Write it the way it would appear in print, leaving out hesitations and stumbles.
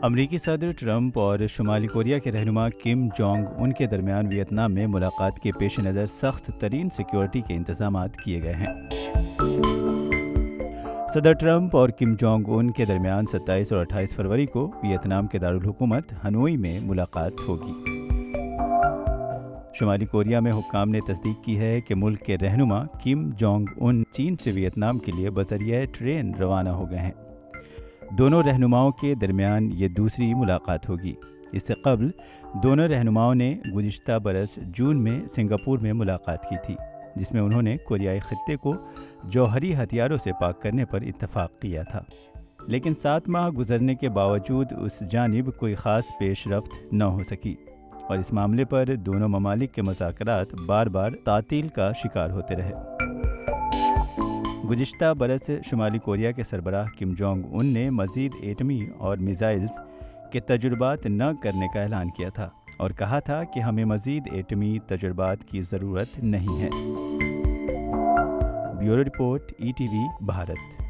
امریکی صدر ٹرمپ اور شمالی کوریا کے رہنما کم جونگ ان کے درمیان ویتنام میں ملاقات کے پیش نظر سخت ترین سیکیورٹی کے انتظامات کیے گئے ہیں۔ صدر ٹرمپ اور کم جونگ ان کے درمیان 27 اور 28 فروری کو ویتنام کے دارالحکومت ہنوئی میں ملاقات ہوگی۔ شمالی کوریا میں حکام نے تصدیق کی ہے کہ ملک کے رہنما کم جونگ ان چین سے ویتنام کے لیے بذریعہ ٹرین روانہ ہو گئے ہیں۔ دونوں رہنماؤں کے درمیان یہ دوسری ملاقات ہوگی۔ اس سے قبل دونوں رہنماؤں نے گزشتہ برس جون میں سنگاپور میں ملاقات کی تھی، جس میں انہوں نے کوریائی خطے کو جوہری ہتھیاروں سے پاک کرنے پر اتفاق کیا تھا، لیکن 7 ماہ گزرنے کے باوجود اس جانب کوئی خاص پیش رفت نہ ہو سکی اور اس معاملے پر دونوں ممالک کے مذاکرات بار بار تعطیل کا شکار ہوتے رہے۔ گزشتہ برس شمالی کوریا کے سربراہ کم جونگ ان نے مزید ایٹمی اور میزائلز کے تجربات نہ کرنے کا اعلان کیا تھا اور کہا تھا کہ ہمیں مزید ایٹمی تجربات کی ضرورت نہیں ہے۔ Bureau report, ETV Bharat.